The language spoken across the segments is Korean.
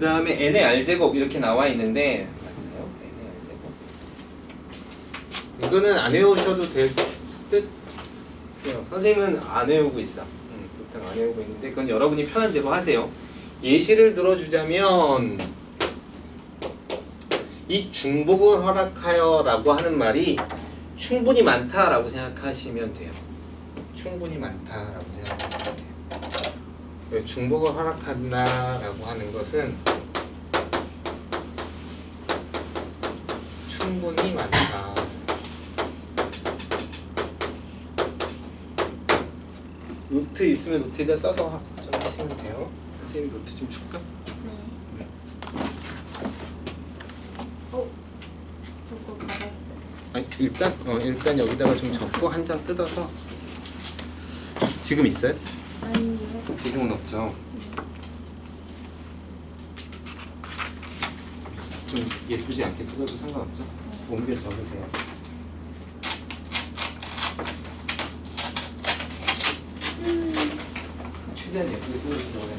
다음에 n의 r제곱 이렇게 나와 있는데 맞나요? n의 r제곱 이거는 안 외우셔도 될 듯? 선생님은 안 외우고 있어. 보통 안 외우고 있는데 그건 여러분이 편한 대로 하세요. 예시를 들어주자면 이 중복을 허락하여 라고 하는 말이 충분히 많다라고 생각하시면 돼요. 충분히 많다라고 생각하시면 돼요. 중복을 허락한다라고 하는 것은 충분히 많다. 노트 있으면 노트에다 써서 좀 하시면 돼요. 선생님 노트 좀 줄까? 네. 저거 받았어요. 아니, 일단 여기다가 좀 적고 한 장 뜯어서. 지금 있어요? 아니요. 지금은 없죠. 좀 예쁘지 않게 뜯어도 상관없죠? 옮겨 적으세요. 최대한 예쁘게 뜯어주려고 해요.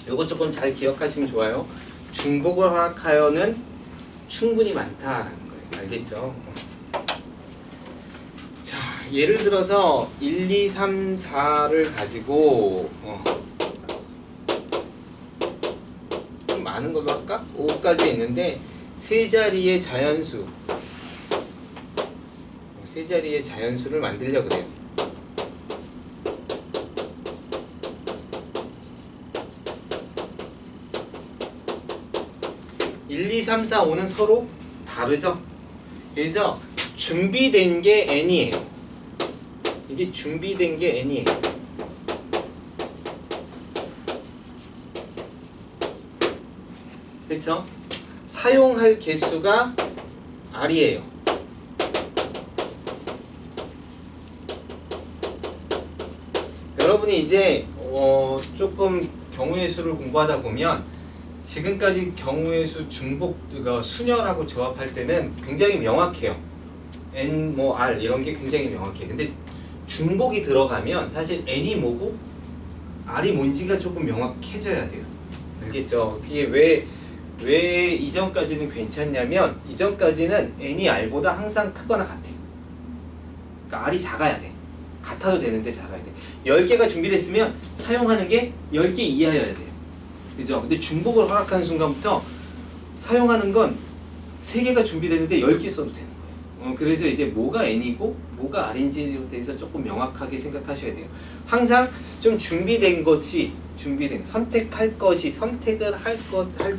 요거 조금 잘 기억하시면 좋아요. 중복을 허락하여는 충분히 많다라는 거예요. 알겠죠? 자, 예를 들어서 1, 2, 3, 4를 가지고 좀 많은 걸로 할까? 5까지 있는데 세 자리의 자연수 세 자리의 자연수를 만들려고 그래요. 1, 2, 3, 4, 5는 서로 다르죠? 그래서 준비된 게 n이에요. 이게 준비된 게 n이에요. 그렇죠? 사용할 개수가 r이에요. 여러분이 이제 조금 경우의 수를 공부하다 보면 지금까지 경우의 수 중복 순열하고 조합할 때는 굉장히 명확해요. n 뭐 r 이런 게 굉장히 명확해요. 근데 중복이 들어가면 사실 n이 뭐고 r이 뭔지가 조금 명확해져야 돼요. 알겠죠? 그게 왜 이전까지는 괜찮냐면 이전까지는 n이 r보다 항상 크거나 같아요. 그러니까 r이 작아야 돼. 같아도 되는데 작아야 돼. 10개가 준비됐으면 사용하는 게 10개 이하여야 돼요. 그죠? 근데 중복을 허락하는 순간부터 사용하는 건 3개가 준비되는데 10개 써도 되는 거예요. 그래서 이제 뭐가 n이고 뭐가 r인지에 대해서 조금 명확하게 생각하셔야 돼요. 항상 좀 준비된 것이 선택할 것이 선택을 할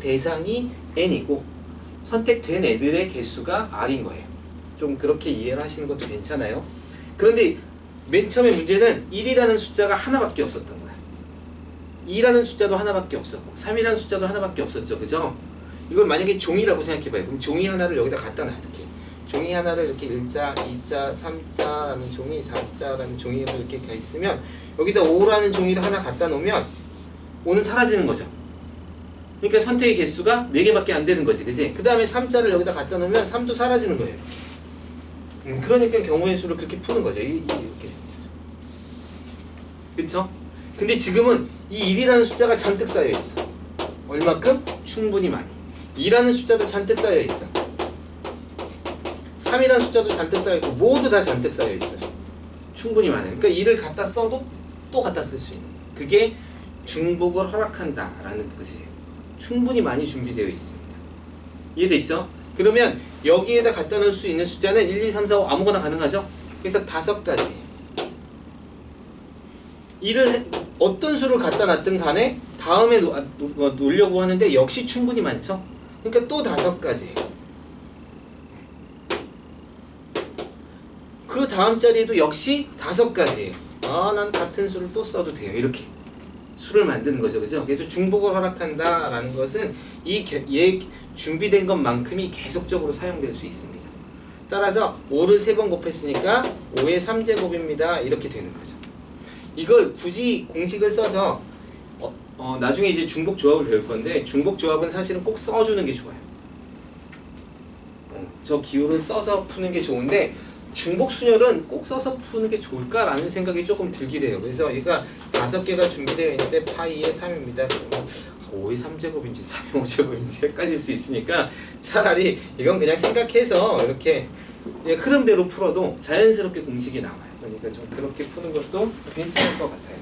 대상이 n이고 선택된 애들의 개수가 r인 거예요. 좀 그렇게 이해를 하시는 것도 괜찮아요. 그런데 맨 처음에 문제는 1이라는 숫자가 하나밖에 없었던 거야. 2라는 숫자도 하나밖에 없었고 3이라는 숫자도 하나밖에 없었죠. 그죠? 이걸 만약에 종이라고 생각해봐요. 그럼 종이 하나를 여기다 갖다 놔요. 이렇게 종이 하나를 이렇게 1자, 2자, 3자라는 종이, 4자라는 종이로 이렇게 가 있으면 여기다 5라는 종이를 하나 갖다 놓으면 5는 사라지는 거죠. 그러니까 선택의 개수가 4개밖에 안 되는 거지. 그지? 그 다음에 3자를 여기다 갖다 놓으면 3도 사라지는 거예요. 그러니까 경우의 수를 그렇게 푸는 거죠. 이렇게 되는 거죠. 그쵸? 근데 지금은 이 1이라는 숫자가 잔뜩 쌓여 있어. 얼마큼? 충분히 많이. 2라는 숫자도 잔뜩 쌓여 있어. 3이라는 숫자도 잔뜩 쌓여 있고 모두 다 잔뜩 쌓여 있어. 충분히 많아요. 그러니까 2를 갖다 써도 또 갖다 쓸 수 있는. 그게 중복을 허락한다라는 뜻이에요. 충분히 많이 준비되어 있습니다. 이해됐죠? 그러면 여기에다 갖다 놓을 수 있는 숫자는 1, 2, 3, 4, 5 아무거나 가능하죠? 그래서 5가지. 어떤 수를 갖다 놨든 간에 다음에 놓으려고 하는데 역시 충분히 많죠? 그러니까 또 5가지. 그 다음 자리에도 역시 5가지. 난 같은 수를 또 써도 돼요. 이렇게 수를 만드는 거죠. 그죠? 그래서 중복을 허락한다라는 것은 준비된 것만큼이 계속적으로 사용될 수 있습니다. 따라서 5를 3번 곱했으니까 5의 3제곱입니다. 이렇게 되는 거죠. 이걸 굳이 공식을 써서 나중에 이제 중복 조합을 배울 건데 중복 조합은 사실은 꼭 써주는 게 좋아요. 저 기호를 써서 푸는 게 좋은데 중복 순열은 꼭 써서 푸는 게 좋을까라는 생각이 조금 들긴 해요. 그래서 얘가 5개가 준비되어 있는데 파이의 3입니다. 5의 3제곱인지 3의 5제곱인지 헷갈릴 수 있으니까 차라리 이건 그냥 생각해서 이렇게 흐름대로 풀어도 자연스럽게 공식이 나와요. 그러니까 좀 그렇게 푸는 것도 괜찮을 것 같아요.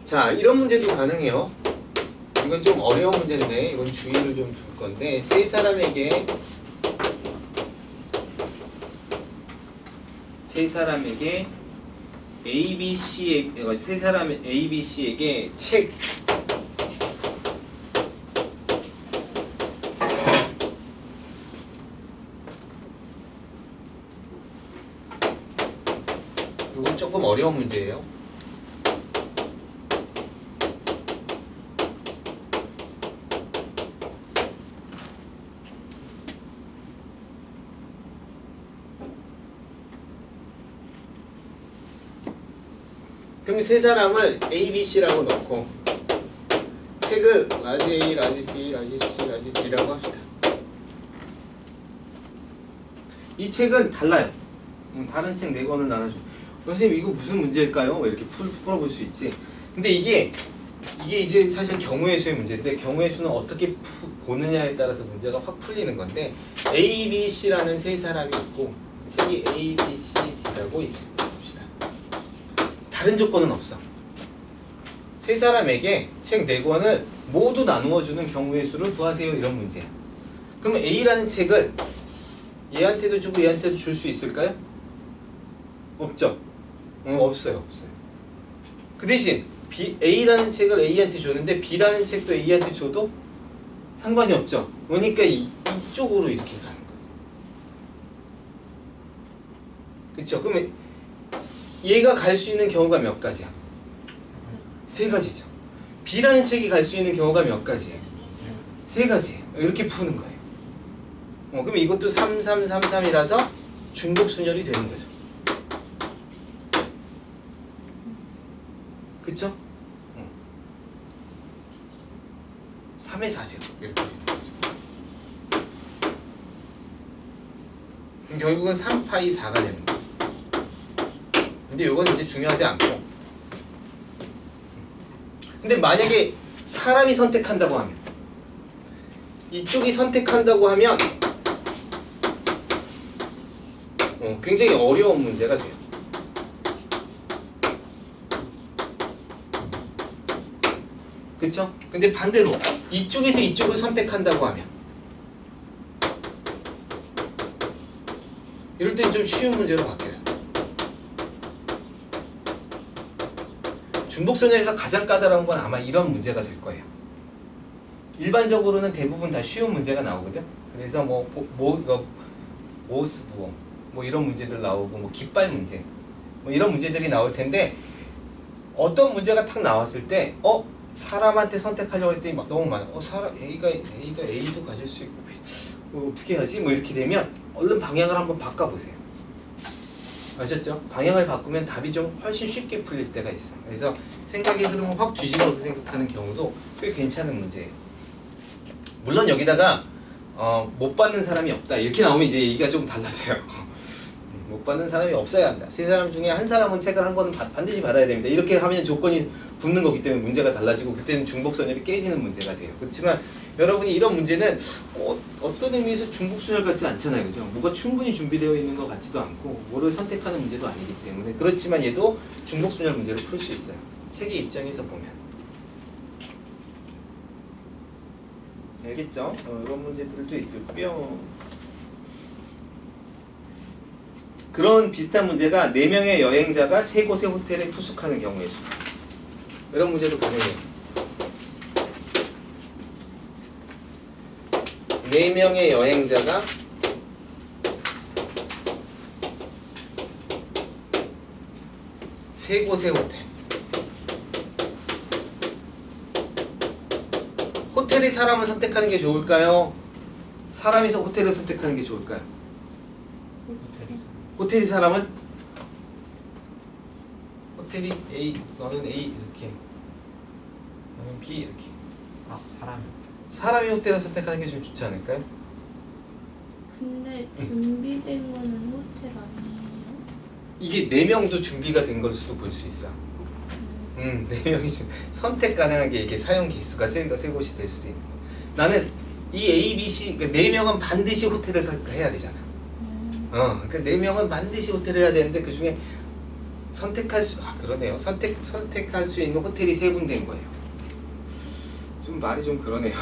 자, 이런 문제도 가능해요. 이건 좀 어려운 문제인데 이건 주의를 좀 줄 건데 세 사람에게 A, B, C에게 세 사람 A, B, C에게 책 이건 조금 어려운 문제예요. 그럼 세 사람을 A, B, C라고 넣고 책을 라지 A, 라지 B, 라지 C, 라지 D라고 합시다. 이 책은 달라요. 다른 책 4권을 나눠줘. 선생님 이거 무슨 문제일까요? 이렇게 풀어볼 수 있지. 근데 이게 이제 사실 경우의 수의 문제인데 경우의 수는 어떻게 보느냐에 따라서 문제가 확 풀리는 건데 A, B, C라는 세 사람이 있고 책이 A, B, C, D라고 봅시다. 다른 조건은 없어. 세 사람에게 책 4권을 모두 나누어주는 경우의 수를 구하세요. 이런 문제야. 그러면 A라는 책을 얘한테도 주고 얘한테도 줄 수 있을까요? 없죠. 없어요. 그 대신 A라는 책을 A한테 줬는데 B라는 책도 A한테 줘도 상관이 없죠. 그러니까 이쪽으로 이렇게 가는 거예요. 그쵸? 그러면 얘가 갈 수 있는 경우가 몇 가지야? 3가지죠. B라는 책이 갈 수 있는 경우가 몇 가지예요? 3가지예요. 이렇게 푸는 거예요. 그럼 이것도 3, 3, 3, 3이라서 중복 순열이 되는 거죠. 그쵸? 3의 4제곱 이렇게 되는 거죠. 그럼 결국은 3파이 4가 되는 거죠. 근데 이건 이제 중요하지 않고 근데 만약에 사람이 선택한다고 하면 이쪽이 선택한다고 하면 굉장히 어려운 문제가 돼요. 그쵸? 근데 반대로 이쪽에서 이쪽을 선택한다고 하면 이럴 땐 좀 쉬운 문제로 바뀌어요. 중복선열에서 가장 까다로운 건 아마 이런 문제가 될 거예요. 일반적으로는 대부분 다 쉬운 문제가 나오거든. 그래서 모스부호 뭐 이런 문제들 나오고 뭐 깃발 문제 뭐 이런 문제들이 나올 텐데 어떤 문제가 탁 나왔을 때 사람한테 선택하려고 했더니 막 너무 많아. A가 A도 가질 수 있고 어떻게 해야지? 뭐 이렇게 되면 얼른 방향을 한번 바꿔보세요. 아셨죠? 방향을 바꾸면 답이 좀 훨씬 쉽게 풀릴 때가 있어요. 그래서 생각의 흐름을 확 뒤집어서 생각하는 경우도 꽤 괜찮은 문제예요. 물론 여기다가 못 받는 사람이 없다 이렇게 나오면 이제 얘기가 좀 달라져요. 못 받는 사람이 없어야 한다. 세 사람 중에 한 사람은 책을 한 권은 반드시 받아야 됩니다. 이렇게 하면 조건이 붙는 거기 때문에 문제가 달라지고 그때는 중복선열이 깨지는 문제가 돼요. 그렇지만 여러분이 이런 문제는 어떤 의미에서 중복순열 같지 않잖아요. 그죠? 뭐가 충분히 준비되어 있는 것 같지도 않고 뭐를 선택하는 문제도 아니기 때문에 그렇지만 얘도 중복순열 문제를 풀 수 있어요. 책의 입장에서 보면. 알겠죠? 이런 문제들도 있을 거요. 그런 비슷한 문제가 4명의 여행자가 3곳의 호텔에 투숙하는 경우의 수. 이런 문제도 가능해요. 4명의 여행자가 3곳의 호텔. 호텔의 사람을 선택하는 게 좋을까요? 사람이서 호텔을 선택하는 게 좋을까요? 호텔이 사람을? 호텔이 A, 너는 A 이렇게, 너는 B 이렇게. 아, 사람이. 사람이 호텔을 선택하는 게 좀 좋지 않을까요? 근데 준비된 거는 호텔 아니에요? 이게 4명도 준비가 된 걸 수도 볼 수 있어. 4명이 선택 가능한 게 이게 사용 개수가 세 곳이 될 수도 있는 거. 나는 이 A, B, C, 그러니까 4명은 반드시 호텔을 해야 되잖아. 그러니까 4명은 반드시 호텔을 해야 되는데 그 중에 선택할 수, 그러네요. 선택할 수 있는 호텔이 3군데인 거예요. 좀 말이 좀 그러네요.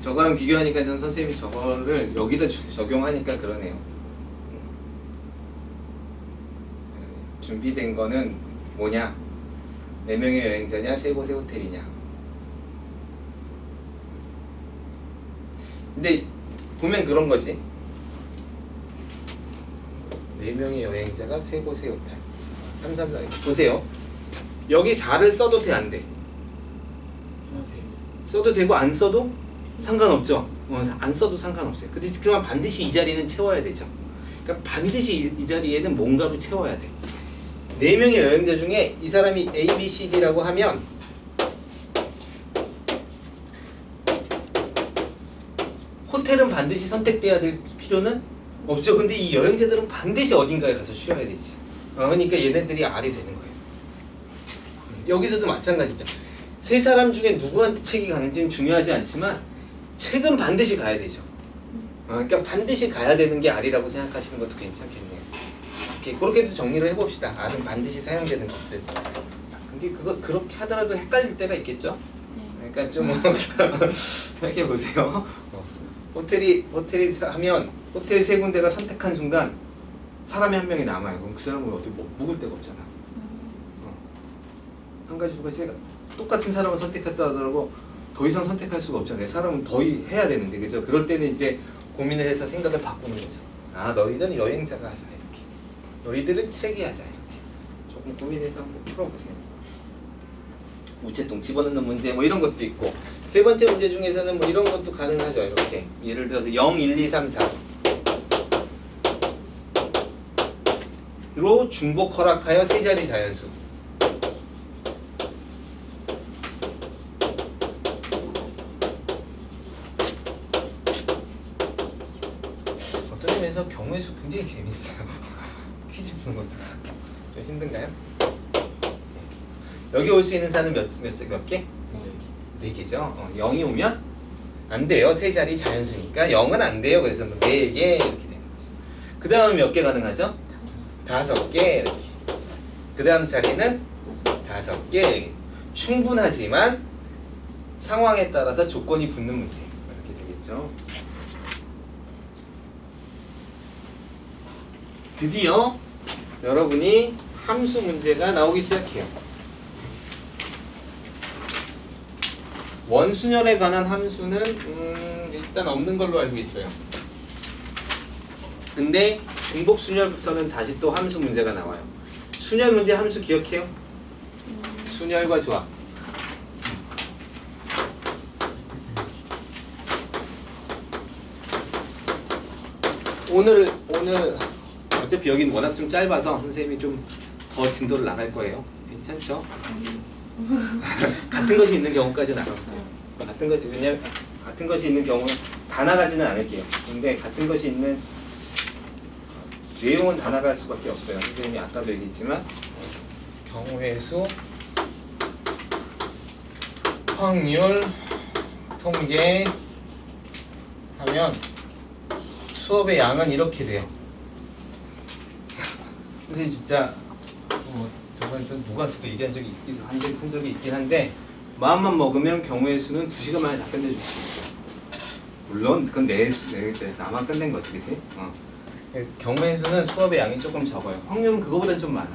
저거랑 비교하니까 전 선생님이 저거를 여기다 적용하니까 그러네요. 준비된 거는 뭐냐? 4명의 여행자냐, 3곳의 호텔이냐. 근데 보면 그런 거지. 4명의 여행자가 3곳의 호텔. 3, 3, 4. 보세요. 여기 4를 써도 돼, 안 돼? 써도 되고 안 써도 상관없죠. 안 써도 상관없어요. 근데 그러면 반드시 이 자리는 채워야 되죠. 그러니까 반드시 이 자리에는 뭔가로 채워야 돼. 4명의 여행자 중에 이 사람이 A, B, C, D라고 하면 호텔은 반드시 선택돼야 될 필요는 없죠. 근데 이 여행자들은 반드시 어딘가에 가서 쉬어야 되지. 그러니까 얘네들이 R이 되는 거예요. 여기서도 마찬가지죠. 3사람 중에 누구한테 책이 가는지는 중요하지 않지만 책은 반드시 가야 되죠. 그러니까 반드시 가야 되는 게 R이라고 생각하시는 것도 괜찮겠네요. 오케이, 그렇게도 정리를 해봅시다. R은 반드시 사용되는 것들. 근데 그거 그렇게 하더라도 헷갈릴 때가 있겠죠? 그러니까 좀 생각해 보세요. 호텔이 하면 호텔 3군데가 선택한 순간 사람이 한 명이 남아요. 그럼 그 사람은 어떻게 묵을 데가 없잖아. 한 가지 두가 똑같은 사람을 선택했다 하더라도 더 이상 선택할 수가 없잖아요. 사람은 더 해야 되는데, 그죠? 그럴 때는 이제 고민을 해서 생각을 바꾸는 거죠. 너희들은 여행자가 하자 이렇게. 너희들은 책이 하자 이렇게. 조금 고민해서 한번 풀어보세요. 우체통 집어넣는 문제 뭐 이런 것도 있고, 3번째 문제 중에서는 뭐 이런 것도 가능하죠. 이렇게 예를 들어서 0, 1, 2, 3, 4로 중복 허락하여 3자리 자연수. 어떤 점에서 경우의 수 굉장히 재밌어요. 퀴즈 푸는 것도 좀 힘든가요? 여기 올 수 있는 사는 몇 개? 4개죠. 0이 오면 안 돼요. 3자리 자연수니까 0은 안 돼요. 그래서 4개 이렇게 되는 거죠. 그 다음 몇 개 가능하죠? 5개 이렇게. 그 다음 자리는 5개. 충분하지만 상황에 따라서 조건이 붙는 문제 이렇게 되겠죠. 드디어 여러분이 함수 문제가 나오기 시작해요. 원순열에 관한 함수는 일단 없는 걸로 알고 있어요. 근데 중복순열부터는 다시 또 함수 문제가 나와요. 순열 문제 함수 기억해요? 순열과 조합. 오늘 어차피 여기는 워낙 좀 짧아서 선생님이 좀 더 진도를 나갈 거예요. 괜찮죠? 같은 것이 있는 경우까지는 안 합니다. 왜냐면 같은 것이 있는 경우는 다 나가지는 않을게요. 근데 같은 것이 있는 내용은 다 나갈 수밖에 없어요. 선생님이 아까도 얘기했지만 경우의 수, 확률, 통계 하면 수업의 양은 이렇게 돼요. 선생님 진짜 저번에 또 누구한테도 얘기한 적이 한 적이 있긴 한데 마음만 먹으면 경우의 수는 2시간 만에 다 끝내줄 수 있어요. 물론 그건 나만 끝낸 거지, 그치? 경우의 수는 수업의 양이 조금 적어요. 확률은 그거보다는 좀 많아.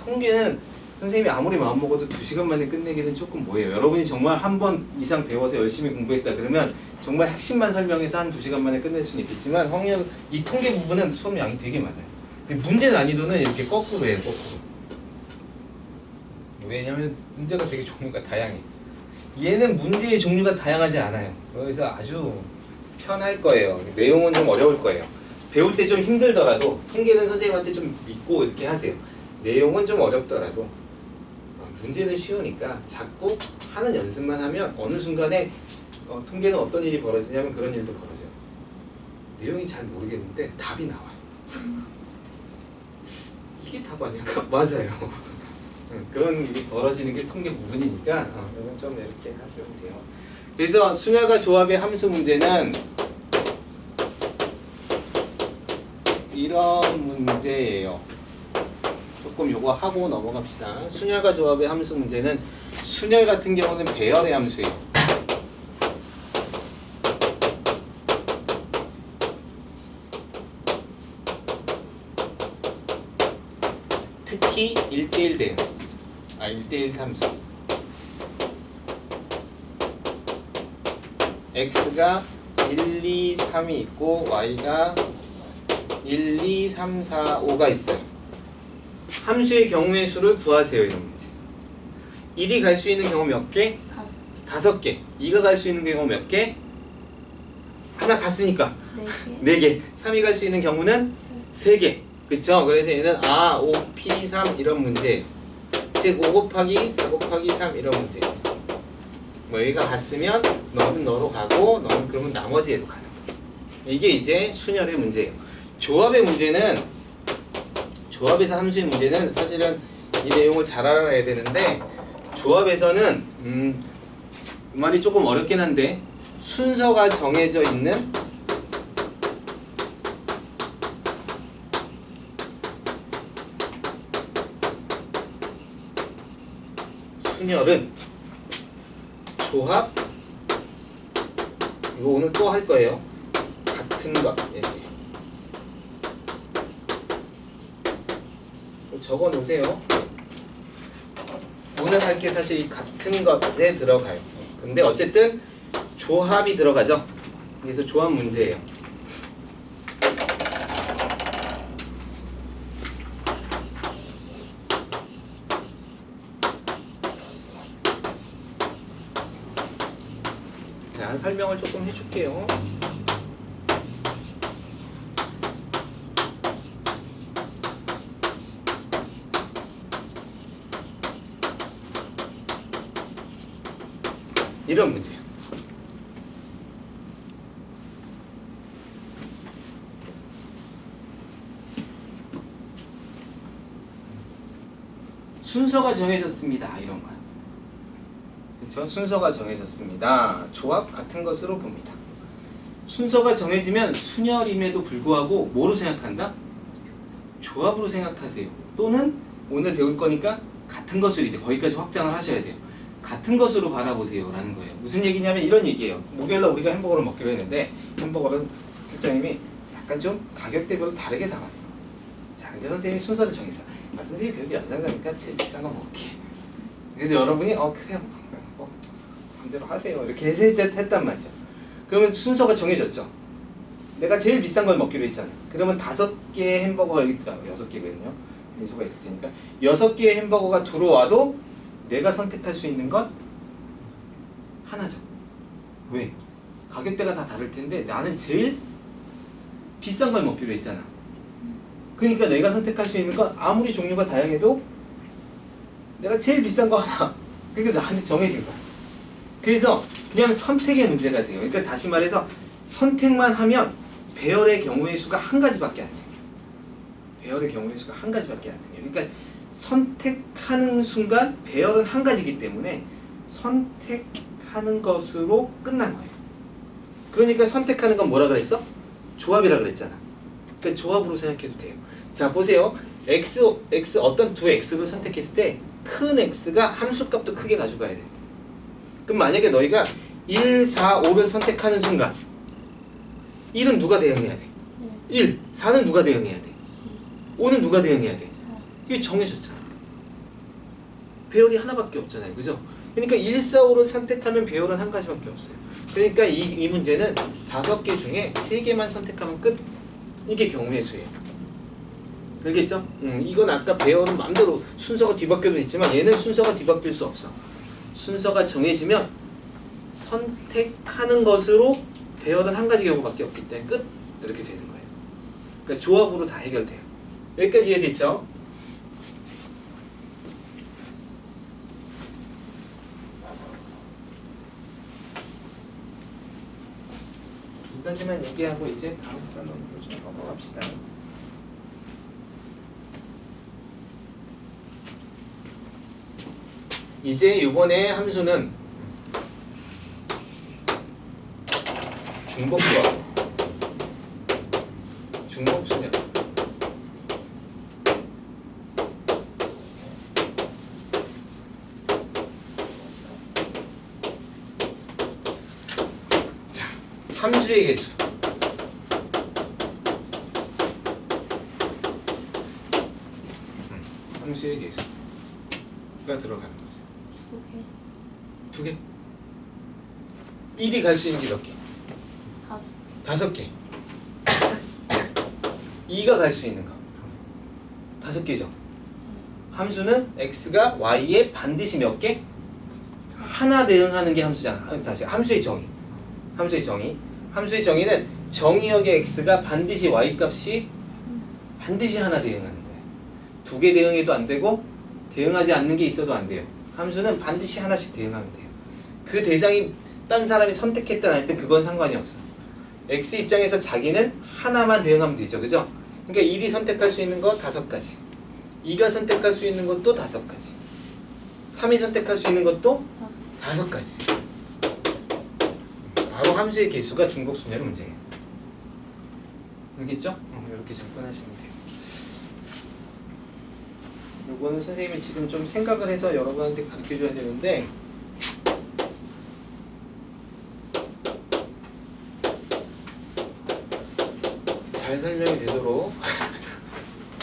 통계는 선생님이 아무리 마음 먹어도 2시간 만에 끝내기는 조금 뭐예요. 여러분이 정말 한 번 이상 배워서 열심히 공부했다 그러면 정말 핵심만 설명해서 한 2시간 만에 끝낼 수는 있겠지만 확률, 이 통계 부분은 수업 양이 되게 많아요. 근데 문제 난이도는 이렇게 거꾸로 해요, 거꾸로. 왜냐면 문제가 되게 종류가 다양해. 얘는 문제의 종류가 다양하지 않아요. 그래서 아주 편할 거예요. 내용은 좀 어려울 거예요. 배울 때 좀 힘들더라도 통계는 선생님한테 좀 믿고 이렇게 하세요. 내용은 좀 어렵더라도 문제는 쉬우니까 자꾸 하는 연습만 하면 어느 순간에 통계는 어떤 일이 벌어지냐면 그런 일도 벌어져요. 내용이 잘 모르겠는데 답이 나와요. 이게 답 아닐까? 맞아요. 그런 일이 벌어지는 게 통계 부분이니까 이건 좀 이렇게 하시면 돼요. 그래서 순열과 조합의 함수 문제는 이런 문제예요. 조금 요거 하고 넘어갑시다. 순열과 조합의 함수 문제는 순열 같은 경우는 배열의 함수예요. 특히 1대1 대응, 1대1 함수. x가 1, 2, 3이 있고 y가 1, 2, 3, 4, 5가 있어요. 함수의 경우의 수를 구하세요. 이런 문제. 1이 갈 수 있는 경우 몇 개? 5개. 2가 갈 수 있는 경우 몇 개? 하나 갔으니까 4개. 3이 갈 수 있는 경우는 3개. 그쵸? 그래서 얘는 5, P, 3 이런 문제. 즉 5 곱하기 4 곱하기 3 이런 문제. 뭐 얘가 갔으면 너는 너로 가고 너는 그러면 나머지 애로 가는 거예요. 이게 이제 순열의 문제예요. 조합의 문제는, 조합에서 함수의 문제는 사실은 이 내용을 잘 알아야 되는데, 조합에서는 이 말이 조금 어렵긴 한데 순서가 정해져 있는 순열은 조합, 이거 오늘 또 할 거예요. 같은 것 예시. 적어 놓으세요. 오늘 할 게 사실 이 같은 것에 들어가요. 근데 어쨌든 조합이 들어가죠. 그래서 조합 문제예요. 자, 설명을 조금 해줄게요. 이런 문제예요. 순서가 정해졌습니다. 이런 거야. 그렇죠? 순서가 정해졌습니다. 조합 같은 것으로 봅니다. 순서가 정해지면 순열임에도 불구하고 뭐로 생각한다? 조합으로 생각하세요. 또는 오늘 배울 거니까 같은 것으로 이제 거기까지 확장을 하셔야 돼요. 같은 것으로 바라보세요 라는 거예요. 무슨 얘기냐면 이런 얘기예요. 목요일날 우리가 햄버거를 먹기로 했는데 햄버거는 실장님이 약간 좀 가격대별로 다르게 사봤어. 자, 근데 선생님이 순서를 정했어. 선생님이 그래도 연장자니까 제일 비싼 거 먹을게. 그래서 여러분이 그래요. 마음대로 하세요. 이렇게 했단 말이죠. 그러면 순서가 정해졌죠. 내가 제일 비싼 걸 먹기로 했잖아. 그러면 5개의 햄버거가 여기 있더라. 6개거든요. 대수가 있을 테니까 6개의 햄버거가 들어와도 내가 선택할 수 있는 건 하나죠. 왜? 가격대가 다 다를 텐데 나는 제일 비싼 걸 먹기로 했잖아. 그러니까 내가 선택할 수 있는 건 아무리 종류가 다양해도 내가 제일 비싼 거 하나. 그러니까 나한테 정해진 거야. 그래서 그냥 선택의 문제가 돼요. 그러니까 다시 말해서 선택만 하면 배열의 경우의 수가 한 가지밖에 안 생겨요. 배열의 경우의 수가 한 가지밖에 안 생겨요. 그러니까 선택하는 순간 배열은 한 가지이기 때문에 선택하는 것으로 끝난 거예요. 그러니까 선택하는 건 뭐라 그랬어? 조합이라 그랬잖아. 그러니까 조합으로 생각해도 돼요. 자, 보세요. x 어떤 두 x를 선택했을 때 큰 x가 함수값도 크게 가져가야 돼. 그럼 만약에 너희가 1, 4, 5를 선택하는 순간 1은 누가 대응해야 돼? 1, 4는 누가 대응해야 돼? 5는 누가 대응해야 돼? 이게 정해졌잖아. 배열이 하나밖에 없잖아요. 그죠? 그러니까 1, 4, 5를 선택하면 배열은 한 가지밖에 없어요. 그러니까 이 문제는 5개 중에 3개만 선택하면 끝. 이게 경우의 수예요. 알겠죠? 이건 아까 배열은 마음대로 순서가 뒤바뀌어도 있지만 얘는 순서가 뒤바뀔 수 없어. 순서가 정해지면 선택하는 것으로 배열은 한 가지 경우밖에 없기 때문에 끝 이렇게 되는 거예요. 그러니까 조합으로 다 해결돼요. 여기까지 이해됐죠? 두 가지만 얘기하고 이제 다음 단원으로 좀 넘어갑시다. 이제 이번에 함수는 중복조합, 중복수냐. 자, 함수의 개수. 함수의 개수가 들어가는 거죠. 두 개. 1이 갈 수 있는 게 몇 개? 5개. 2가 갈 수 있는 거 5개죠. 함수는 x가 y에 반드시 몇 개? 하나 대응하는 게 함수잖아. 다시 함수의 정의. 함수의 정의. 함수의 정의는 정의역의 x가 반드시 y 값이 반드시 하나 대응하는 거예요. 2개 대응해도 안 되고 대응하지 않는 게 있어도 안 돼요. 함수는 반드시 하나씩 대응하면 돼요. 그 대상이 딴 사람이 선택했든 안 했든 그건 상관이 없어. x 입장에서 자기는 하나만 대응하면 되죠. 그죠? 그러니까 1이 선택할 수 있는 거 5가지, 2가 선택할 수 있는 것도 5가지, 3이 선택할 수 있는 것도 5가지. 바로 함수의 개수가 중복수냐는 문제예요. 알겠죠? 이렇게 접근하시면 돼요. 요거는 선생님이 지금 좀 생각을 해서 여러분한테 가르쳐줘야 되는데, 잘 설명이 되도록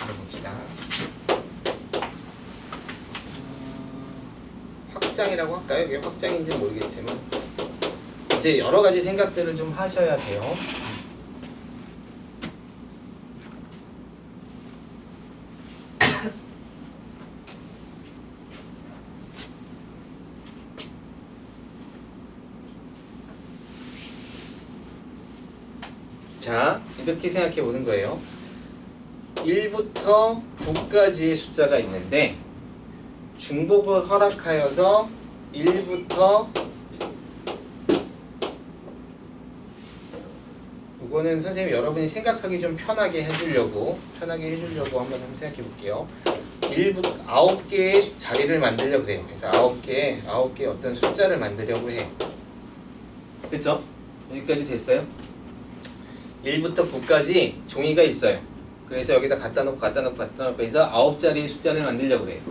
해봅시다. 확장이라고 할까요? 이게 확장인지는 모르겠지만 이제 여러 가지 생각들을 좀 하셔야 돼요. 자, 이렇게 생각해 보는 거예요. 1부터 9까지의 숫자가 있는데 중복을 허락하여서 1부터 이거는 선생님 여러분이 생각하기 좀 편하게 해주려고 한번 생각해 볼게요. 1부터 9개의 자리를 만들려고 해요. 그래서 9개 어떤 숫자를 만들려고 해요. 그쵸? 여기까지 됐어요? 1부터 9까지 종이가 있어요. 그래서 여기다 갖다 놓고 해서 9자리의 숫자를 만들려고 해요.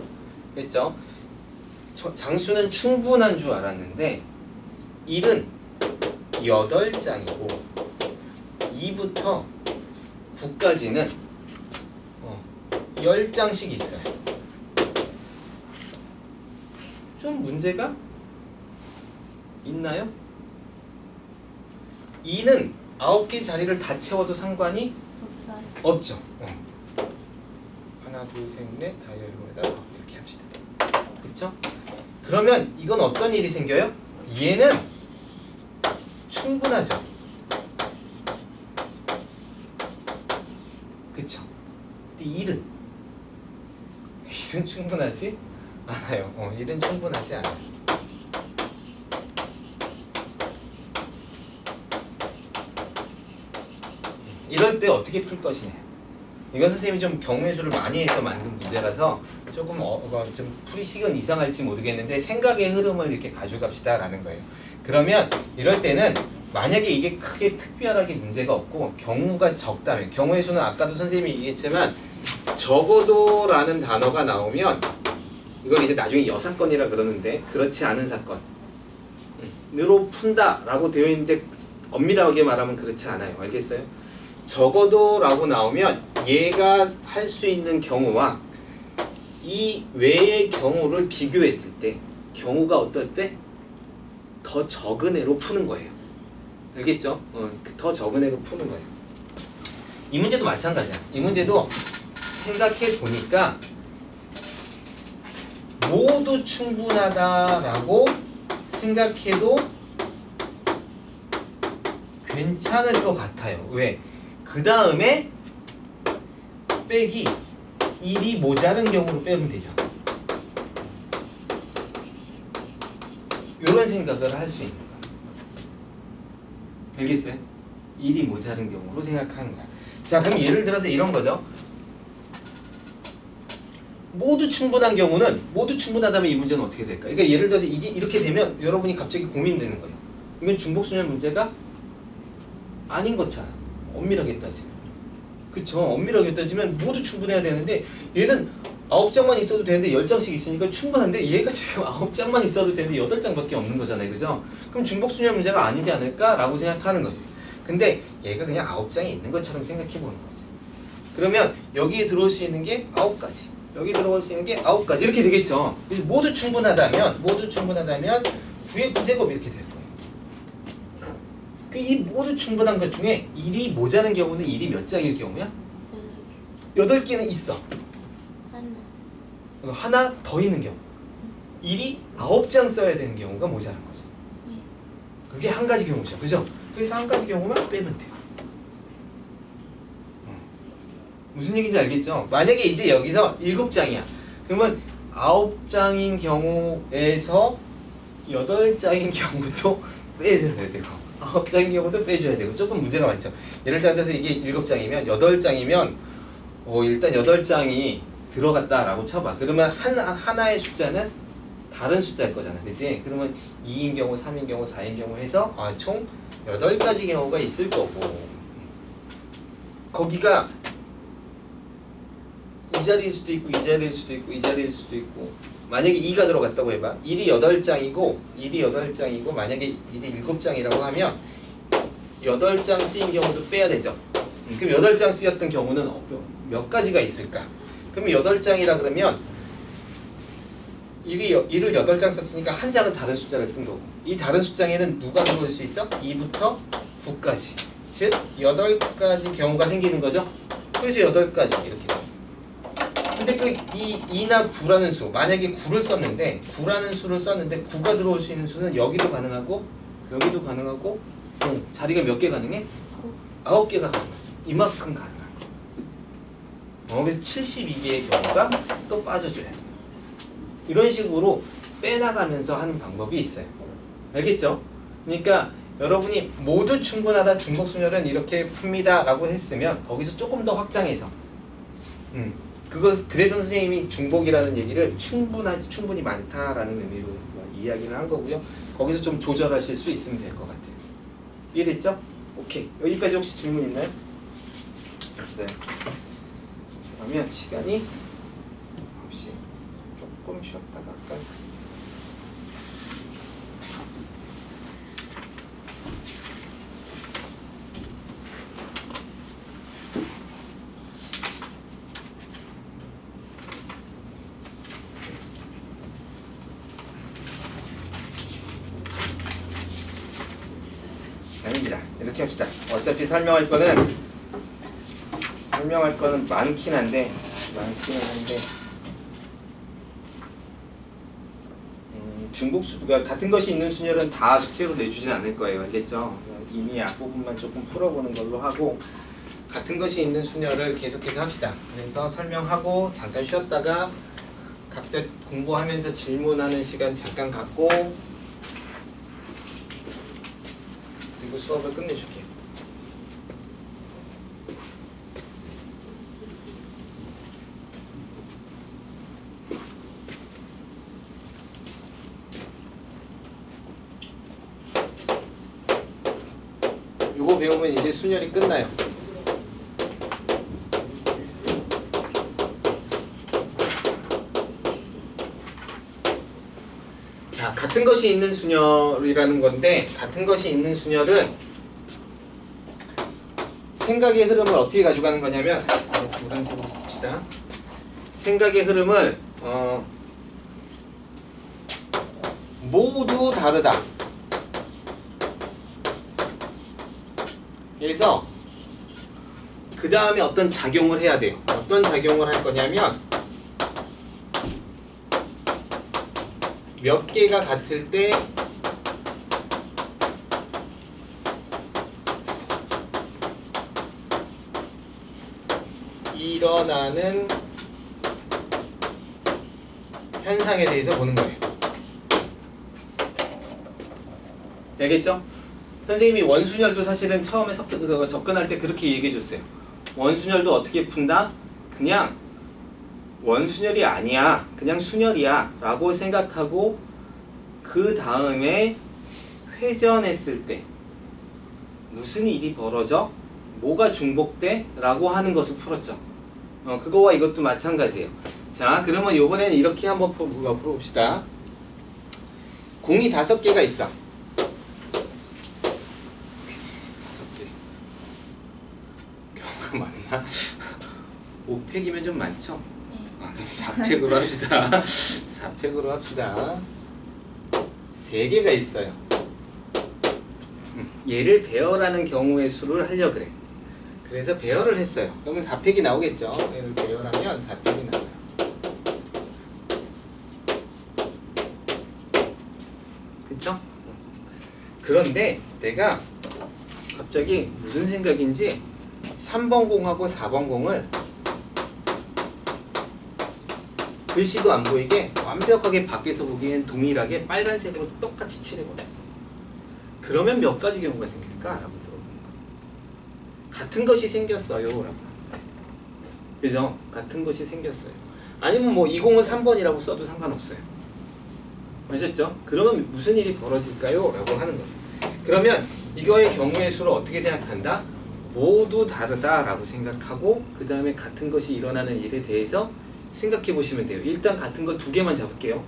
그랬죠? 장수는 충분한 줄 알았는데 1은 8장이고 2부터 9까지는 10장씩 있어요. 좀 문제가 있나요? 2는 9개 자리를 다 채워도 상관이 없죠. 하나, 둘, 셋, 넷, 다 열고에다 이렇게 합시다. 그렇죠? 그러면 이건 어떤 일이 생겨요? 얘는 충분하죠. 그쵸? 근데 1은 충분하지 않아요. 1은 충분하지 않아요. 이럴 때 어떻게 풀 것이냐. 이건 선생님이 좀 경우의 수를 많이 해서 만든 문제라서 조금 좀 풀이식은 이상할지 모르겠는데 생각의 흐름을 이렇게 가져갑시다 라는 거예요. 그러면 이럴 때는 만약에 이게 크게 특별하게 문제가 없고 경우가 적다면, 경우의 수는 아까도 선생님이 얘기했지만 적어도 라는 단어가 나오면 이걸 이제 나중에 여사건이라 그러는데 그렇지 않은 사건으로 푼다 라고 되어 있는데 엄밀하게 말하면 그렇지 않아요. 알겠어요? 적어도 라고 나오면 얘가 할 수 있는 경우와 이 외의 경우를 비교했을 때 경우가 어떨 때 더 적은 애로 푸는 거예요. 알겠죠? 더 적은 애로 푸는 거예요. 이 문제도 마찬가지야. 이 문제도 생각해 보니까 모두 충분하다라고 생각해도 괜찮을 것 같아요. 왜? 그 다음에 빼기 1이 모자른 경우로 빼면 되죠. 이런 생각을 할 수 있는 거야. 알겠어요? 1이 모자른 경우로 생각하는 거야. 자, 그럼 예를 들어서 이런 거죠. 모두 충분한 경우는, 모두 충분하다면 이 문제는 어떻게 될까? 그러니까 예를 들어서 이게 이렇게 되면 여러분이 갑자기 고민되는 거예요. 이건 중복순열 문제가 아닌 것처럼 엄밀하게 따지면, 그쵸? 엄밀하게 따지면 모두 충분해야 되는데 얘는 9장만 있어도 되는데 10장씩 있으니까 충분한데 얘가 지금 9장만 있어도 되는데 8장밖에 없는 거잖아요, 그죠? 그럼 중복순열 문제가 아니지 않을까라고 생각하는 거지. 근데 얘가 그냥 9장이 있는 것처럼 생각해 보는 거지. 그러면 여기에 들어올 수 있는 게 9가지, 여기 들어올 수 있는 게 9가지 이렇게 되겠죠. 그래서 모두 충분하다면 9의 9제곱 이렇게 될 거예요. 이 모두 충분한 것 중에 1이 모자른 경우는 1이 몇 장일 경우야? 8개는 있어. 하나 더 있는 경우. 1이 9장 써야 되는 경우가 모자란 거죠. 그게 한 가지 경우죠. 그죠? 그래서 한 가지 경우만 빼면 돼요. 무슨 얘기인지 알겠죠? 만약에 이제 여기서 7장이야. 그러면 9장인 경우에서 8장인 경우도 빼줘야 되고 9장인 경우도 빼줘야 되고 조금 문제가 많죠. 예를 들어서 이게 7장이면 8장이면 일단 8장이 들어갔다라고 쳐봐. 그러면 하나의 숫자는 다른 숫자일 거잖아. 그치? 그러면 2인 경우, 3인 경우, 4인 경우 해서 총 8가지 경우가 있을 거고 거기가 이 자리일 수도 있고 이 자리일 수도 있고 이 자리일 수도 있고 만약에 2가 들어갔다고 해봐. 1이 8장이고 만약에 1이 7장이라고 하면 8장 쓰인 경우도 빼야 되죠. 그럼 8장 쓰였던 경우는 몇 가지가 있을까? 그럼 8장이라 그러면 1을 8장 썼으니까 한 장은 다른 숫자를 쓴 거고 이 다른 숫장에는 누가 들어올 수 있어? 2부터 9까지 즉 8가지 경우가 생기는 거죠. 그래서 8가지 이렇게 돼요. 근데 그 2나 9라는 수 만약에 9라는 수를 썼는데 9가 들어올 수 있는 수는 여기도 가능하고 여기도 가능하고 자리가 몇 개 가능해? 9개가 가능하죠. 이만큼 가능하고 그래서 72개의 경우가 또 빠져줘야 돼요. 이런 식으로 빼나가면서 하는 방법이 있어요. 알겠죠? 그러니까 여러분이 모두 충분하다 중복순열은 이렇게 풉니다 라고 했으면 거기서 조금 더 확장해서 그래서 선생님이 중복이라는 얘기를 충분히 많다라는 의미로 이야기를 한 거고요. 거기서 좀 조절하실 수 있으면 될 것 같아요. 이해됐죠? 오케이. 여기까지 혹시 질문 있나요? 없어요. 그러면 시간이 없이 조금 쉬었다가 할까요? 아닙니다. 이렇게 합시다. 어차피 설명할 거는 많긴 한데 중복수가 같은 것이 있는 순열은 다 숙제로 내주진 않을 거예요. 알겠죠? 이미 앞부분만 조금 풀어보는 걸로 하고 같은 것이 있는 순열을 계속해서 합시다. 그래서 설명하고 잠깐 쉬었다가 각자 공부하면서 질문하는 시간 잠깐 갖고 그리고 수업을 끝내줄게요. 요거 배우면 이제 순열이 끝나요. 자, 같은 것이 있는 순열이라는 건데 같은 것이 있는 순열은 생각의 흐름을 어떻게 가져가는 거냐면 노란색으로 씁시다. 생각의 흐름을 모두 다르다. 그래서 그 다음에 어떤 작용을 해야 돼요. 어떤 작용을 할 거냐면 몇 개가 같을 때 일어나는 현상에 대해서 보는 거예요. 알겠죠? 선생님이 원순열도 사실은 처음에 접근할 때 그렇게 얘기해 줬어요. 원순열도 어떻게 푼다? 그냥 원순열이 아니야. 그냥 순열이야. 라고 생각하고 그 다음에 회전했을 때 무슨 일이 벌어져? 뭐가 중복돼? 라고 하는 것을 풀었죠. 그거와 이것도 마찬가지예요. 자, 그러면 이번에는 이렇게 한번 풀어봅시다. 공이 5개가 있어. 5개. 경우가 많나? 5팩이면 좀 많죠? 그럼 4팩으로 합시다. 4팩으로 합시다. 3개가 있어요. 얘를 배열하는 경우의 수를 하려고 그래. 그래서 배열을 했어요. 그러면 4팩이 나오겠죠? 얘를 배열하면 4팩이 나와요. 그쵸? 그런데 내가 갑자기 무슨 생각인지 3번 공하고 4번 공을 글씨도 안 보이게 완벽하게 밖에서 보기엔 동일하게 빨간색으로 똑같이 칠해버렸어. 그러면 몇 가지 경우가 생길까? 라고 물어보는 거예요. 같은 것이 생겼어요. 라고 하는 거지. 그죠? 같은 것이 생겼어요. 아니면 뭐 20은 3번이라고 써도 상관없어요. 아셨죠? 그러면 무슨 일이 벌어질까요? 라고 하는 거죠. 그러면 이거의 경우의 수를 어떻게 생각한다? 모두 다르다라고 생각하고 그 다음에 같은 것이 일어나는 일에 대해서 생각해 보시면 돼요. 일단 같은 거 2개만 잡을게요.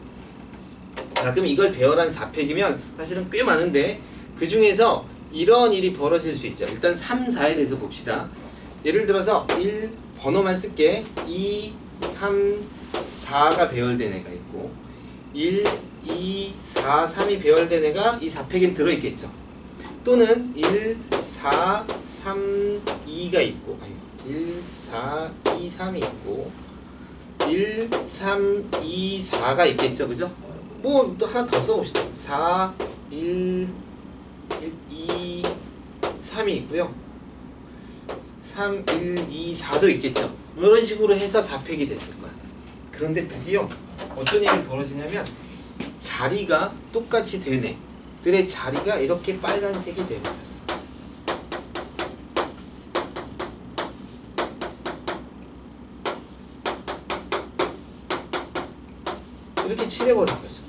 자, 그럼 이걸 배열한 4팩이면 사실은 꽤 많은데 그 중에서 이런 일이 벌어질 수 있죠. 일단 3, 4에 대해서 봅시다. 예를 들어서 1 번호만 쓸게. 2, 3, 4가 배열된 애가 있고 1, 2, 4, 3이 배열된 애가 이 4팩엔 들어있겠죠. 또는 1, 4, 3, 2가 있고 1, 4, 2, 3이 있고 1, 3, 2, 4가 있겠죠. 그죠? 뭐 또 하나 더 써봅시다. 4, 1, 2, 3이 있고요. 3, 1, 2, 4도 있겠죠. 이런 식으로 해서 4팩이 됐을 거야. 그런데 드디어 어떤 일이 벌어지냐면 자리가 똑같이 된 애들의 자리가 이렇게 빨간색이 되어버렸어. 이렇게 칠해버린 거죠.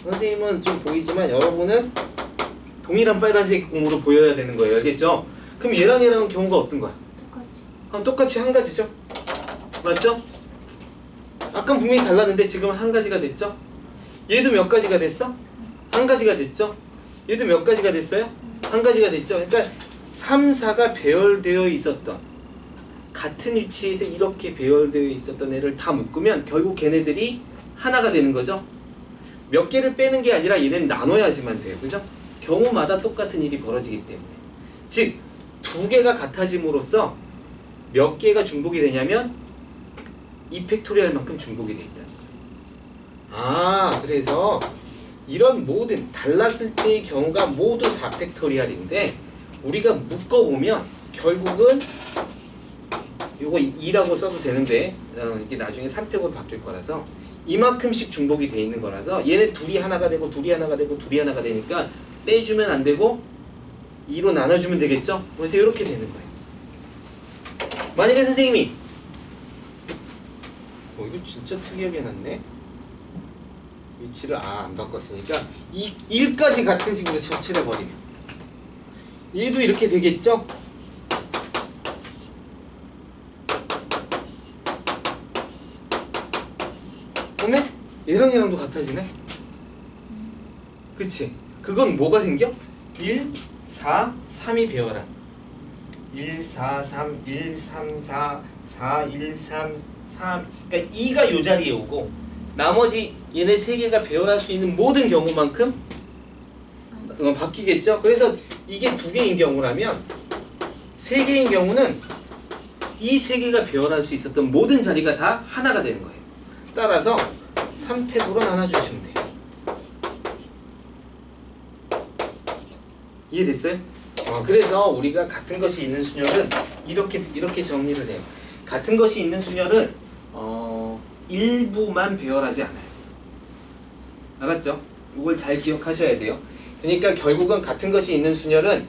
선생님은 좀 보이지만 여러분은 동일한 빨간색 공으로 보여야 되는 거예요. 알겠죠? 그럼 얘랑은 경우가 어떤 거야? 똑같이 한 가지죠? 맞죠? 아까 분명히 달랐는데 지금 한 가지가 됐죠? 얘도 몇 가지가 됐어? 한 가지가 됐죠? 얘도 몇 가지가 됐어요? 한 가지가 됐죠? 그러니까 3, 4가 배열되어 있었던 같은 위치에서 이렇게 배열되어 있었던 애를 다 묶으면 결국 걔네들이 하나가 되는 거죠? 몇 개를 빼는 게 아니라 얘는 나눠야지만 돼요. 그죠? 경우마다 똑같은 일이 벌어지기 때문에. 즉, 2개가 같아짐으로써 몇 개가 중복이 되냐면 2팩토리얼만큼 중복이 돼 있다는 거예요. 그래서 이런 모든 달랐을 때의 경우가 모두 4팩토리얼인데 우리가 묶어보면 결국은 이거 2라고 써도 되는데 이게 나중에 3팩으로 바뀔 거라서 이만큼씩 중복이 돼 있는 거라서 얘네 둘이 하나가 되고 둘이 하나가 되고 둘이 하나가 되니까 빼주면 안 되고 2로 나눠주면 되겠죠? 그래서 이렇게 되는 거예요. 만약에 선생님이 이거 진짜 특이하게 해놨네. 위치를 안 바꿨으니까 1까지 같은 식으로 칠해버리면 얘도 이렇게 되겠죠? 그러면 얘랑도 같아지네. 그치? 그건 뭐가 생겨? 1, 4, 3이 배열한 1, 4, 3, 1, 3, 4, 4, 1, 3, 3 그러니까 2가 요 자리에 오고 나머지 얘네 3개가 배열할 수 있는 모든 경우만큼 바뀌겠죠? 그래서 이게 2개인 경우라면 3개인 경우는 이 3개가 배열할 수 있었던 모든 자리가 다 하나가 되는 거예요. 따라서 3팩으로 나눠주시면 돼요. 이해됐어요? 그래서 우리가 같은 것이 있는 순열은 이렇게 정리를 해요. 같은 것이 있는 순열은 일부만 배열하지 않아요. 알았죠? 이걸 잘 기억하셔야 돼요. 그러니까 결국은 같은 것이 있는 순열은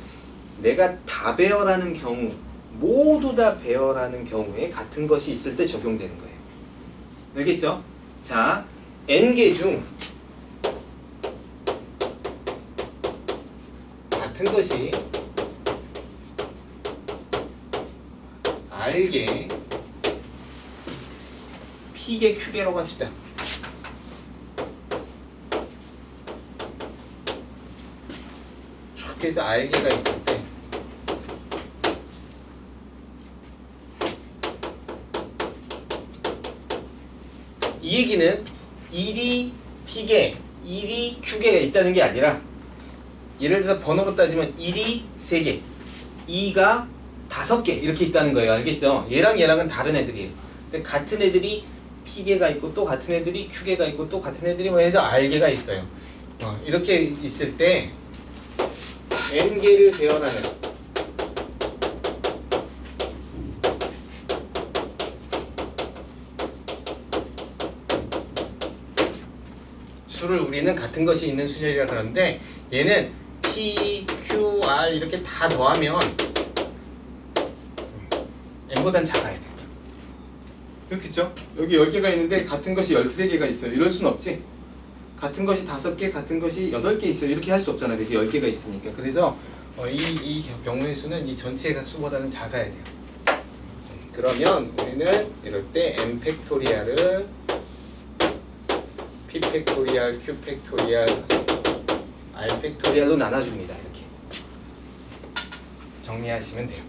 내가 다 배열하는 경우, 모두 다 배열하는 경우에 같은 것이 있을 때 적용되는 거예요. 알겠죠? 자, n개 중 같은 것이 R개, P개, Q개라고 합시다. 쭉 해서 R개가 있을 때 이 얘기는 1이 P개, 1이 Q개가 있다는 게 아니라 예를 들어서 번호로 따지면 1이 3개, 2가 5개 이렇게 있다는 거예요. 알겠죠? 얘랑 얘랑은 다른 애들이에요. 근데 같은 애들이 P개가 있고 또 같은 애들이 Q개가 있고 또 같은 애들이 뭐 해서 R개가 있어요. 이렇게 있을 때 N개를 배열하는 수를 우리는 같은 것이 있는 순열이라 그러는데 얘는 P, Q, R 이렇게 다 더하면 N보단 작아야 돼. 그렇겠죠? 여기 10개가 있는데 같은 것이 13개가 있어요. 이럴 순 없지. 같은 것이 5개, 같은 것이 8개 있어요. 이렇게 할 수 없잖아. 그래서 10개가 있으니까. 그래서 이 경우의 수는 이 전체 수보다는 작아야 돼요. 그러면 우리는 이럴 때 M 팩토리얼을 P 팩토리얼, Q 팩토리얼, R 팩토리얼로 나눠줍니다. 이렇게 정리하시면 돼요.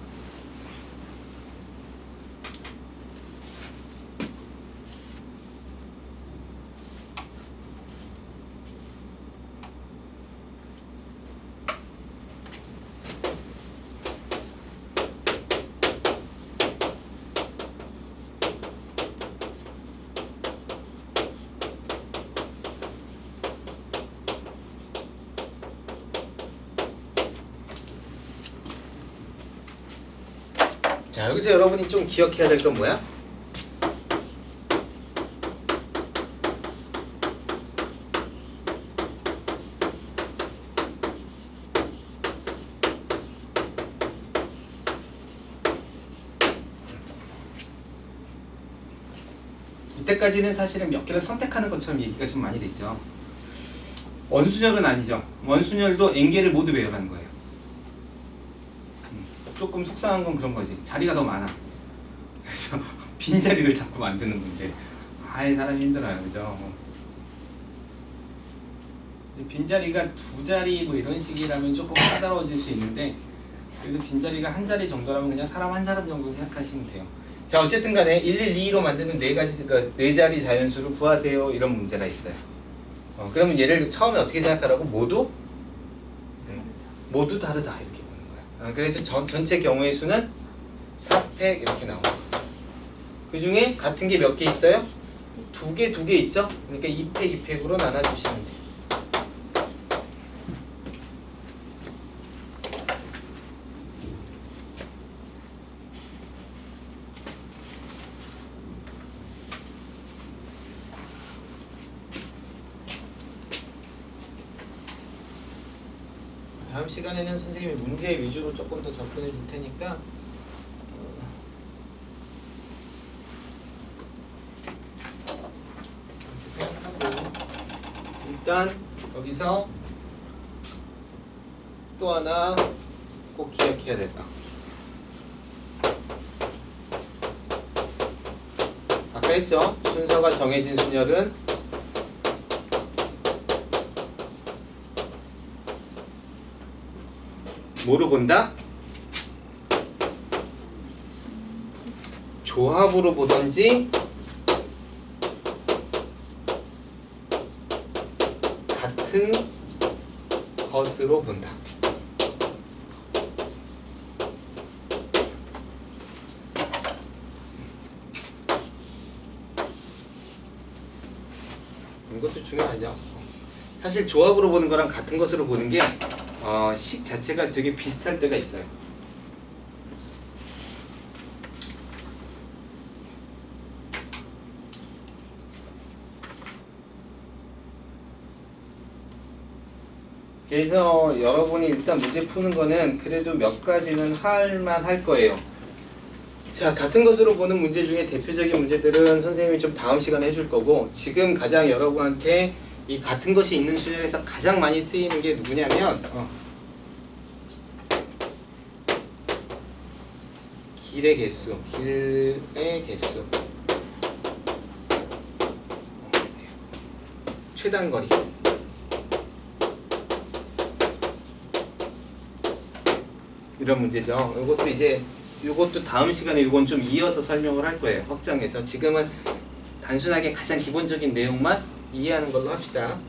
자, 여기서 여러분이 좀 기억해야 될 건 뭐야? 이때까지는 사실은 몇 개를 선택하는 것처럼 얘기가 좀 많이 됐죠. 원순열은 아니죠. 원순열도 n개를 모두 배열하는 거예요. 조금 속상한 건 그런 거지. 자리가 더 많아. 그래서 빈자리를 자꾸 만드는 문제. 아이, 사람이 힘들어요. 그죠? 빈자리가 2자리 뭐 이런 식이라면 조금 까다로워질 수 있는데 그래도 빈자리가 1자리 정도라면 그냥 사람 한 사람 정도 생각하시면 돼요. 자, 어쨌든 간에 1122로 만드는 4가지, 그러니까 4자리 자연수를 구하세요. 이런 문제가 있어요. 그러면 얘를 처음에 어떻게 생각하라고? 모두 다르다. 이렇게 보는 거야. 그래서 전체 경우의 수는 4팩 이렇게 나오는 거죠. 그 중에 같은 게 몇 개 있어요? 2개 있죠? 그러니까 2팩, 2팩으로 나눠주시면 돼요. 다음 시간에는 선생님이 문제 위주로 조금 더 접근해 줄 테니까 이렇게 생각하고 일단 여기서 또 하나 꼭 기억해야 될 거. 아까 했죠? 순서가 정해진 순열은 뭐로 본다? 조합으로 보던지 같은 것으로 본다. 이것도 중요하죠. 사실 조합으로 보는 거랑 같은 것으로 보는 게 식 자체가 되게 비슷할 때가 있어요. 그래서 여러분이 일단 문제 푸는 거는 그래도 몇 가지는 할만 할 거예요. 자, 같은 것으로 보는 문제 중에 대표적인 문제들은 선생님이 좀 다음 시간에 해줄 거고, 지금 가장 여러분한테 이 같은 것이 있는 수준에서 가장 많이 쓰이는 게 누구냐면 길의 개수. 최단거리. 이런 문제죠. 이것도 다음 시간에 이건 좀 이어서 설명을 할 거예요. 확장해서. 지금은 단순하게 가장 기본적인 내용만 이해하는 걸로 합시다.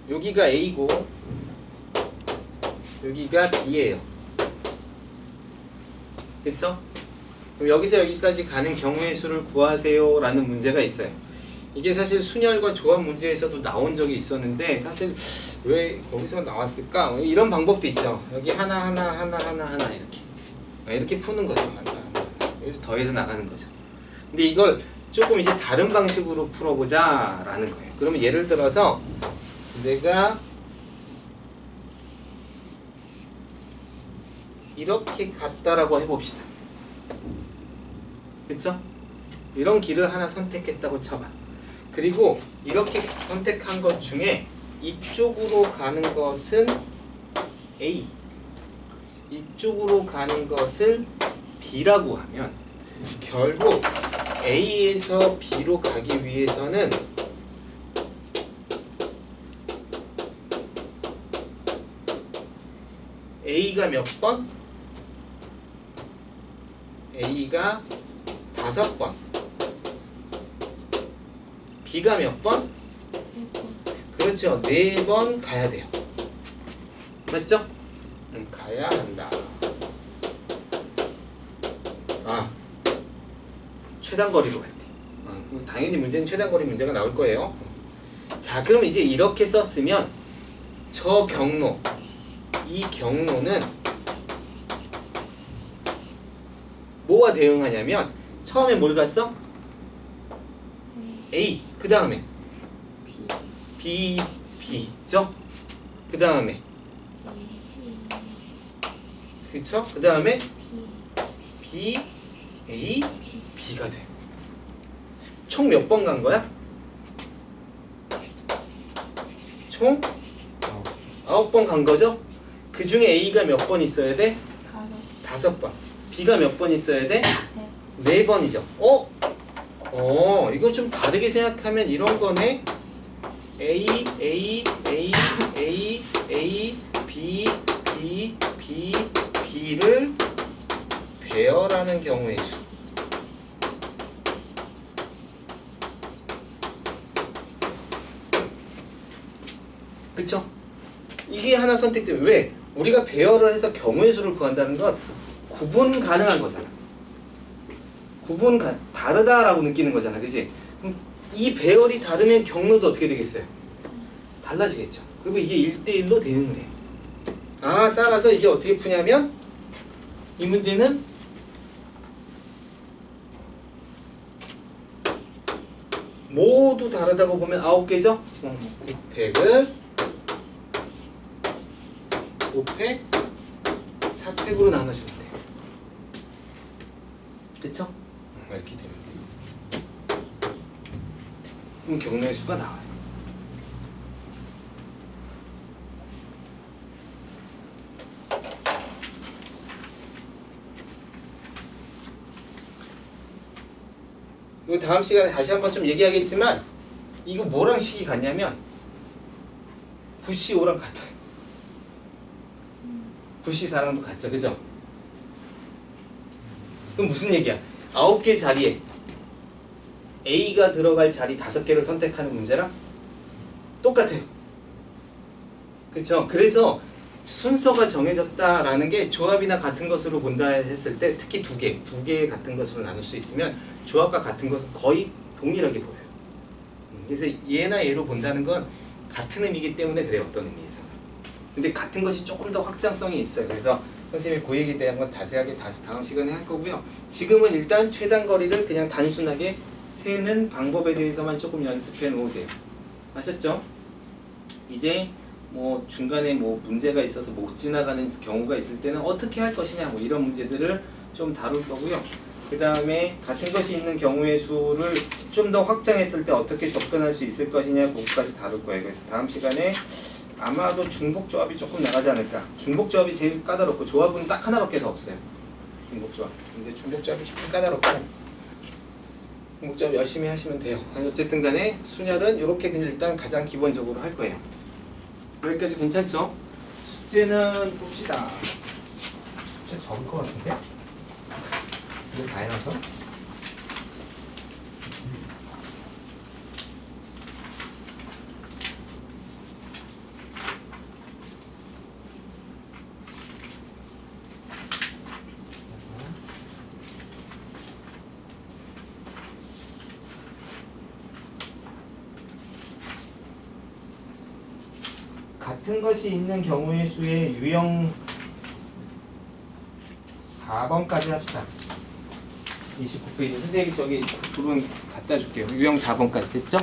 여기가 A고 여기가 B예요. 그쵸? 그럼 여기서 여기까지 가는 경우의 수를 구하세요 라는 문제가 있어요. 이게 사실 순열과 조합 문제에서도 나온 적이 있었는데, 사실 왜 거기서 나왔을까? 이런 방법도 있죠. 여기 하나 이렇게 푸는 거죠. 여기서 더해서 나가는 거죠. 근데 이걸 조금 이제 다른 방식으로 풀어보자 라는 거예요. 그러면 예를 들어서 내가 이렇게 갔다라고 해봅시다. 그쵸? 이런 길을 하나 선택했다고 쳐봐. 그리고 이렇게 선택한 것 중에 이쪽으로 가는 것은 A, 이쪽으로 가는 것을 B라고 하면, 결국 A에서 B로 가기 위해서는 A가 몇 번? A가 5번. B가 몇 번? 그렇죠. 4번 가야 돼요. 맞죠? 가야 한다. 최단거리로 갈 때. 당연히 문제는 최단거리 문제가 나올 거예요. 자, 그럼 이제 이렇게 썼으면 저 경로, 이 경로는 뭐와 대응하냐면, 처음에 뭘 갔어? A. 그 다음에 B, B죠? 그 다음에 그쵸? 그 다음에 B, A, B가 돼. 총 몇 번 간 거야? 총 9번 간 거죠? 그 중에 A가 몇 번 있어야 돼? 5번. B가 몇 번 있어야 돼? 4번이죠. 이거 좀 다르게 생각하면 이런 거네. A, A, A, A, A, B, B, B, B를 배열하는 경우의 수. 그쵸? 이게 하나 선택되면, 왜? 우리가 배열을 해서 경우의 수를 구한다는 건 구분 가능한 거잖아. 다르다라고 느끼는 거잖아. 그치? 그럼 이 배열이 다르면 경로도 어떻게 되겠어요? 달라지겠죠. 그리고 이게 1대1로 대응을 해. 따라서 이제 어떻게 푸냐면, 이 문제는 모두 다르다고 보면 9개죠? 9팩을 5팩, 4팩으로 나눠주면 돼요. 그쵸? 이렇게 되면 돼요. 그럼 경로의 수가 나와요. 이거 다음 시간에 다시 한번 좀 얘기하겠지만, 이거 뭐랑 식이 같냐면 9C5랑 같아요. 9C4랑도 같죠, 그죠? 그럼 무슨 얘기야? 9개 자리에 A가 들어갈 자리 5개를 선택하는 문제랑 똑같아요. 그쵸? 그래서 순서가 정해졌다라는 게 조합이나 같은 것으로 본다 했을 때 특히 두 개 같은 것으로 나눌 수 있으면 조합과 같은 것은 거의 동일하게 보여요. 그래서 얘나 얘로 본다는 건 같은 의미이기 때문에 그래요. 어떤 의미에서. 근데 같은 것이 조금 더 확장성이 있어요. 그래서 선생님이 그 얘기에 대한 건 자세하게 다시 다음 시간에 할 거고요. 지금은 일단 최단 거리를 그냥 단순하게 세는 방법에 대해서만 조금 연습해 놓으세요. 아셨죠? 이제 뭐 중간에 뭐 문제가 있어서 못 지나가는 경우가 있을 때는 어떻게 할 것이냐 뭐 이런 문제들을 좀 다룰 거고요. 그 다음에 같은 것이 있는 경우의 수를 좀 더 확장했을 때 어떻게 접근할 수 있을 것이냐 그것까지 다룰 거예요. 그래서 다음 시간에 아마도 중복조합이 조금 나가지 않을까. 중복조합이 제일 까다롭고 조합은 딱 하나밖에 더 없어요. 중복조합. 근데 중복조합이 조금 까다롭고 중복조합 열심히 하시면 돼요. 어쨌든 간에 순열은 이렇게 그냥 일단 가장 기본적으로 할 거예요. 여기까지 괜찮죠? 숙제는 봅시다. 좀 적을 것 같은데? 이거 다 해놔서? 같은 것이 있는 경우의 수의 유형 4번까지 합시다. 29페이지 선생님이 저기 부분 갖다 줄게요. 유형 4번까지 됐죠?